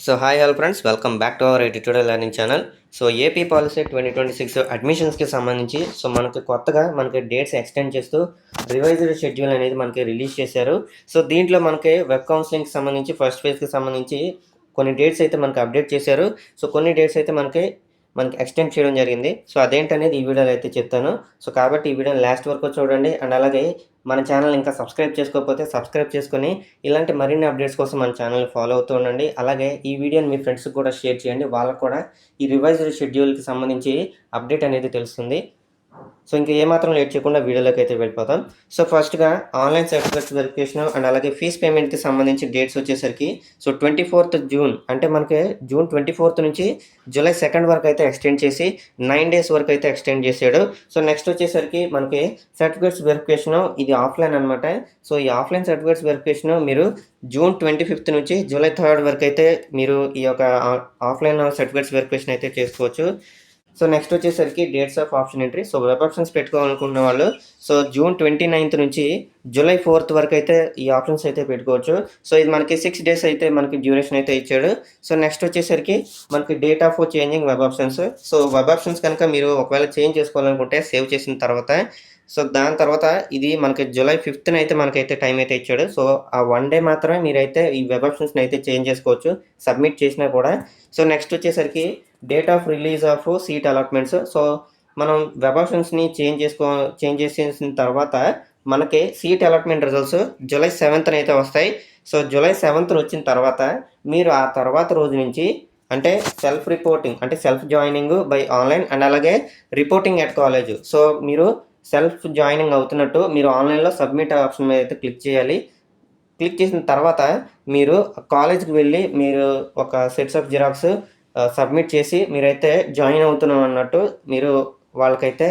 So hi all friends, welcome back to our tutorial learning channel. So AP policy 2026 అడ్మిషన్స్కి సంబంధించి మనకి కొత్తగా dates extend చేస్తూ revised schedule అనేది మనకి రిలీజ్ చేశారు. సో దీంట్లో మనకి వెబ్ కౌన్సిలింగ్కి సంబంధించి ఫస్ట్ ఫేజ్కి సంబంధించి కొన్ని డేట్స్ అయితే మనకి అప్డేట్ చేశారు. సో కొన్ని డేట్స్ అయితే మనకి ఎక్స్టెండ్ చేయడం జరిగింది. సో అదేంటనేది ఈ వీడియోలో అయితే చెప్తాను. సో కాబట్టి ఈ వీడియోని లాస్ట్ వరకు చూడండి. అండ్ అలాగే మన ఛానల్ ఇంకా సబ్స్క్రైబ్ చేసుకోకపోతే సబ్స్క్రైబ్ చేసుకొని ఇలాంటి మరిన్ని అప్డేట్స్ కోసం మన ఛానల్ని ఫాలో అవుతూ ఉండండి. అలాగే ఈ వీడియోని మీ ఫ్రెండ్స్కి కూడా షేర్ చేయండి. వాళ్ళకు కూడా ఈ రివైజ్డ్ షెడ్యూల్కి సంబంధించి అప్డేట్ అనేది తెలుస్తుంది. సో ఇంకా ఏమాత్రం లేట్ చేయకుండా వీడియోలోకి అయితే వెళ్ళిపోతాం. సో ఫస్ట్గా ఆన్లైన్ సర్టిఫికేట్స్ వెరిఫికేషన్ అండ్ అలాగే ఫీజ్ పేమెంట్కి సంబంధించి డేట్స్ వచ్చేసరికి సో 24th జూన్ అంటే మనకి జూన్ 24th నుంచి జూలై 2nd వరకు అయితే ఎక్స్టెండ్ చేసి 9 days వరకు అయితే ఎక్స్టెండ్ చేశాడు. సో నెక్స్ట్ వచ్చేసరికి మనకి సర్టిఫికేట్స్ వెరిఫికేషన్ ఇది ఆఫ్లైన్ అనమాట. సో ఈ ఆఫ్లైన్ సర్టిఫికేట్స్ వెరిఫికేషన్ మీరు జూన్ 25th నుంచి జూలై 3rd వరకు అయితే మీరు ఈ యొక్క ఆఫ్లైన్ సర్టిఫికేట్స్ వెరిఫికేషన్ అయితే చేసుకోవచ్చు. సో నెక్స్ట్ వచ్చేసరికి dates of option entry. So web options పెట్టుకోవాలనుకున్న వాళ్ళు సో జూన్ 29th నుంచి జూలై 4th వరకు అయితే ఈ ఆప్షన్స్ అయితే పెట్టుకోవచ్చు. సో ఇది మనకి 6 days అయితే మనకి డ్యూరేషన్ అయితే ఇచ్చాడు. సో నెక్స్ట్ వచ్చేసరికి మనకి date of changing web options. So web options కనుక మీరు ఒకవేళ చేంజ్ చేసుకోవాలనుకుంటే సేవ్ చేసిన తర్వాత సో దాని తర్వాత ఇది మనకి జూలై 5th అయితే మనకైతే టైం అయితే ఇచ్చాడు. సో ఆ 1 day మాత్రమే మీరైతే ఈ వెబ్ ఆప్షన్స్ని అయితే చేంజ్ చేసుకోవచ్చు సబ్మిట్ చేసినా కూడా. సో నెక్స్ట్ వచ్చేసరికి date of release of seat allotments. So మనం వెబ్ ఆప్షన్స్ని చేంజ్ చేసిన తర్వాత మనకి seat allotment results July 7th అయితే వస్తాయి. సో జూలై 7th వచ్చిన తర్వాత మీరు ఆ తర్వాత రోజు నుంచి అంటే సెల్ఫ్ రిపోర్టింగ్ అంటే self joining buy online and అలాగే రిపోర్టింగ్ ఎట్ కాలేజ్. సో మీరు సెల్ఫ్ జాయినింగ్ అవుతున్నట్టు మీరు ఆన్లైన్లో సబ్మిట్ ఆప్షన్ మీద అయితే క్లిక్ చేయాలి. క్లిక్ చేసిన తర్వాత మీరు కాలేజ్కి వెళ్ళి మీరు ఒక సెట్స్ ఆఫ్ జిరాక్స్ సబ్మిట్ చేసి మీరైతే జాయిన్ అవుతున్నాం అన్నట్టు మీరు వాళ్ళకైతే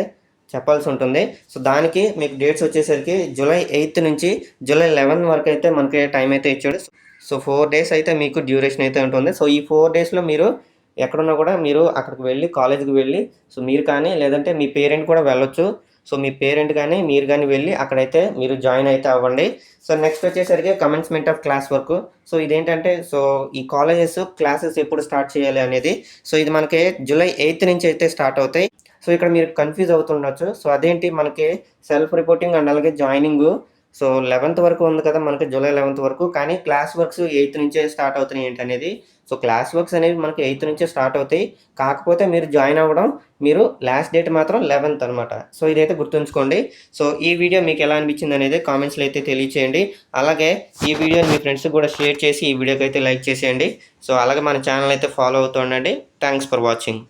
చెప్పాల్సి ఉంటుంది. సో దానికి మీకు డేట్స్ వచ్చేసరికి జూలై 8th నుంచి జూలై 11 వరకు అయితే మనకి టైం అయితే ఇచ్చాడు. సో 4 days అయితే మీకు డ్యూరేషన్ అయితే ఉంటుంది. సో ఈ 4 daysలో మీరు ఎక్కడున్నా కూడా మీరు అక్కడికి వెళ్ళి కాలేజ్కి వెళ్ళి సో మీరు కానీ లేదంటే మీ పేరెంట్ కూడా వెళ్ళొచ్చు. సో మీ పేరెంట్ కానీ మీరు కానీ వెళ్ళి అక్కడైతే మీరు జాయిన్ అయితే అవ్వండి. సో నెక్స్ట్ వచ్చేసరికి commencement of class work. So ఇదేంటంటే సో ఈ కాలేజెస్ క్లాసెస్ ఎప్పుడు స్టార్ట్ చేయాలి అనేది. సో ఇది మనకి జూలై 8th నుంచి అయితే స్టార్ట్ అవుతాయి. సో ఇక్కడ మీరు కన్ఫ్యూజ్ అవుతుండొచ్చు. సో అదేంటి మనకి సెల్ఫ్ రిపోర్టింగ్ అండ్ అలాగే జాయినింగ్ సో 11th వరకు ఉంది కదా మనకి జూలై 11th వరకు, కానీ క్లాస్ వర్క్స్ 8th నుంచే స్టార్ట్ అవుతున్నాయి ఏంటి అనేది. సో క్లాస్ వర్క్స్ అనేవి మనకి 8th నుంచే స్టార్ట్ అవుతాయి. కాకపోతే మీరు జాయిన్ అవ్వడం మీరు లాస్ట్ డేట్ మాత్రం 11th అనమాట. సో ఇదైతే గుర్తుంచుకోండి. సో ఈ వీడియో మీకు ఎలా అనిపించింది అనేది కామెంట్స్లో అయితే తెలియచేయండి. అలాగే ఈ వీడియోని మీ ఫ్రెండ్స్కి కూడా షేర్ చేసి ఈ వీడియోకి అయితే లైక్ చేసేయండి. సో అలాగే మన ఛానల్ అయితే ఫాలో అవుతూ ఉండండి. Thanks for watching.